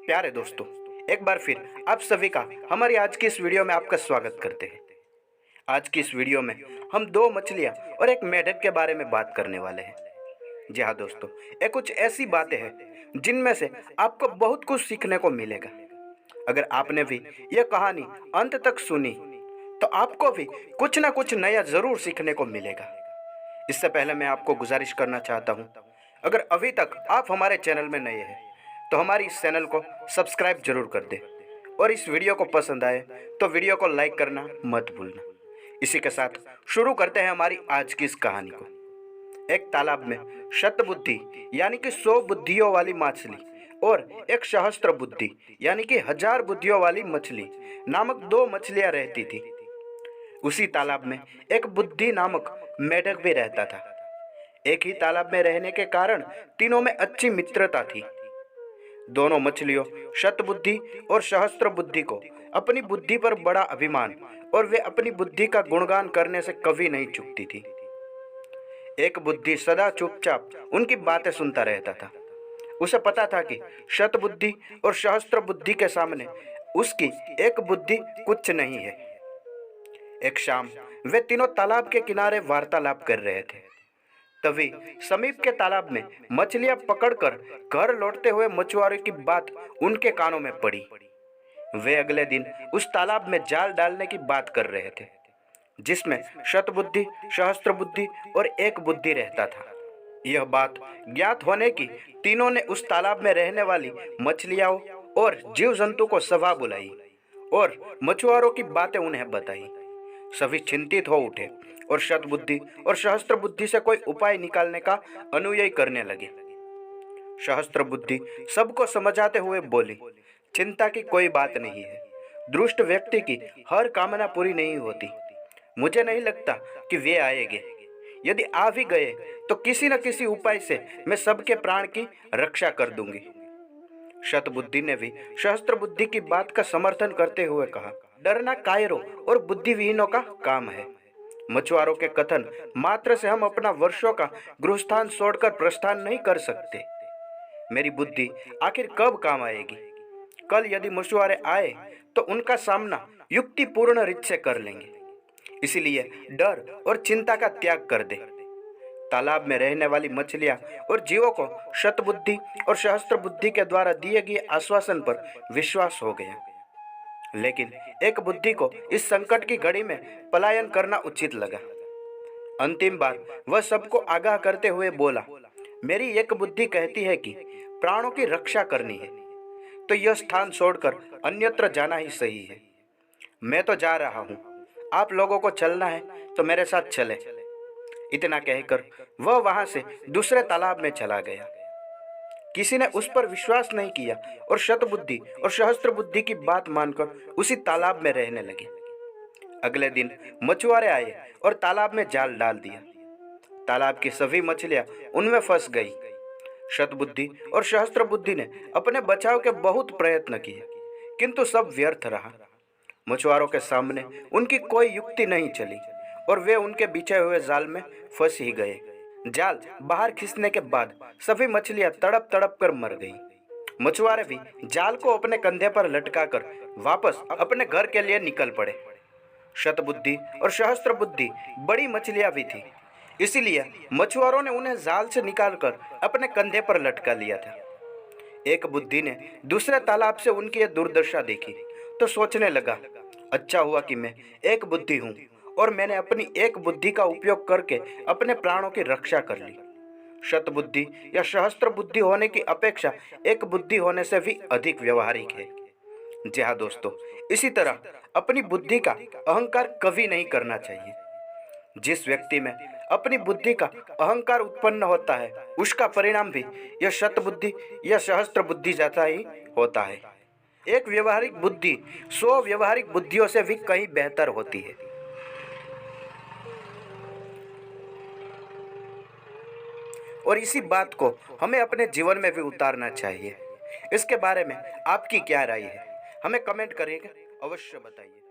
प्यारे दोस्तों, एक बार फिर आप सभी का हमारी आज की इस वीडियो में आपका स्वागत करते हैं। आज की इस वीडियो में हम दो मछलियां और एक मेढक के बारे में बात करने वाले हैं। जी हाँ दोस्तों, ये कुछ ऐसी बातें हैं जिनमें से आपको बहुत कुछ सीखने को मिलेगा। अगर आपने भी यह कहानी अंत तक सुनी तो आपको भी कुछ ना कुछ नया ज़रूर सीखने को मिलेगा। इससे पहले मैं आपको गुजारिश करना चाहता हूँ, अगर अभी तक आप हमारे चैनल में नए हैं तो हमारी इस चैनल को सब्सक्राइब जरूर कर दें और इस वीडियो को पसंद आए तो वीडियो को लाइक करना मत भूलना। इसी के साथ शुरू करते हैं हमारी आज की इस कहानी को। एक तालाब में शतबुद्धि यानी कि 100 बुद्धियों वाली मछली और एक सहस्त्र बुद्धि यानी कि 1000 बुद्धियों वाली मछली नामक दो मछलियां रहती थी। उसी तालाब में एक बुद्धि नामक मेढक भी रहता था। एक ही तालाब में रहने के कारण तीनों में अच्छी मित्रता थी। दोनों मछलियों शतबुद्धि और सहस्त्र बुद्धि को अपनी बुद्धि पर बड़ा अभिमान और वे अपनी बुद्धि का गुणगान करने से कभी नहीं चूकती थी। एक बुद्धि सदा चुपचाप उनकी बातें सुनता रहता था। उसे पता था कि शतबुद्धि और सहस्त्र बुद्धि के सामने उसकी एक बुद्धि कुछ नहीं है। एक शाम वे तीनों तालाब के किनारे वार्तालाप कर रहे थे। तभी समीप के तालाब में मछलियां पकड़कर घर लौटते हुए मछुआरों की बात उनके कानों में पड़ी। वे अगले दिन उस तालाब में जाल डालने की बात कर रहे थे, जिसमें शतबुद्धि, सहस्त्रबुद्धि और एक बुद्धि रहता था। यह बात ज्ञात होने की तीनों ने उस तालाब में रहने वाली मछलियों और जीव जंतु को सभा बुलाई और मछुआरों की बातें उन्हें बताई। सभी चिंतित हो उठे और शतबुद्धि और सहस्त्र बुद्धि से कोई उपाय निकालने का अनुयायी करने लगे। सहस्त्र बुद्धि सबको समझाते हुए बोली, चिंता की कोई बात नहीं है। दुष्ट व्यक्ति की हर कामना पूरी नहीं होती। मुझे नहीं लगता कि वे आएंगे। यदि आ भी गए तो किसी न किसी उपाय से मैं सबके प्राण की रक्षा कर दूंगी। शतबुद्धि ने भी सहस्त्र बुद्धि की बात का समर्थन करते हुए कहा, डरना कायरों और बुद्धिविहीनों का काम है। मछुआरों के कथन मात्र से हम अपना वर्षों का गृहस्थान छोड़कर प्रस्थान नहीं कर सकते। मेरी बुद्धि आखिर कब काम आएगी? कल यदि मछुआरे आए तो उनका सामना युक्तिपूर्ण रीत से कर लेंगे। इसलिए डर और चिंता का त्याग कर दे। तालाब में रहने वाली मछलियां और जीवों को शतबुद्धि और सहस्त्र बुद्धि के द्वारा दिए गए आश्वासन पर विश्वास हो गया। लेकिन एक बुद्धि को इस संकट की घड़ी में पलायन करना उचित लगा। अंतिम बार वह सबको आगाह करते हुए बोला, मेरी एक बुद्धि कहती है कि प्राणों की रक्षा करनी है तो यह स्थान छोड़कर अन्यत्र जाना ही सही है। मैं तो जा रहा हूँ, आप लोगों को चलना है तो मेरे साथ चले। इतना कहकर वह वहां से दूसरे तालाब में चला गया। किसी ने उस पर विश्वास नहीं किया और शतबुद्धि और सहस्त्र बुद्धि की बात मानकर उसी तालाब में रहने लगे। अगले दिन मछुआरे आए और तालाब में जाल डाल दिया। तालाब की सभी मछलियां उनमें फंस गई। शतबुद्धि और सहस्त्र बुद्धि ने अपने बचाव के बहुत प्रयत्न किए, किंतु सब व्यर्थ रहा। मछुआरों के सामने उनकी कोई युक्ति नहीं चली और वे उनके बिछे हुए जाल में फंस ही गए। जाल बाहर खींचने के बाद सभी मछलियां तड़प तड़प कर मर गईं। मछुआरे भी जाल को अपने कंधे पर लटकाकर वापस अपने घर के लिए निकल पड़े। शतबुद्धि और सहस्त्र बुद्धि बड़ी मछलियां भी थी, इसीलिए मछुआरों ने उन्हें जाल से निकालकर अपने कंधे पर लटका लिया था। एक बुद्धि ने दूसरे तालाब से उनकी यह दुर्दशा देखी तो सोचने लगा, अच्छा हुआ कि मैं एक बुद्धि हूँ और मैंने अपनी एक बुद्धि का उपयोग करके अपने प्राणों की रक्षा कर ली। शतबुद्धि या सहस्त्र बुद्धि होने की अपेक्षा एक बुद्धि होने से भी अधिक व्यवहारिक है। जी हाँ दोस्तों, इसी तरह अपनी बुद्धि का अहंकार कभी नहीं करना चाहिए। जिस व्यक्ति में अपनी बुद्धि का अहंकार उत्पन्न होता है उसका परिणाम भी यह शतबुद्धि या सहस्त्र बुद्धि जैसा ही होता है। एक व्यवहारिक बुद्धि 100 व्यवहारिक बुद्धियों से भी कहीं बेहतर होती है। और इसी बात को हमें अपने जीवन में भी उतारना चाहिए। इसके बारे में आपकी क्या राय है? हमें कमेंट करिएगा, अवश्य बताइए।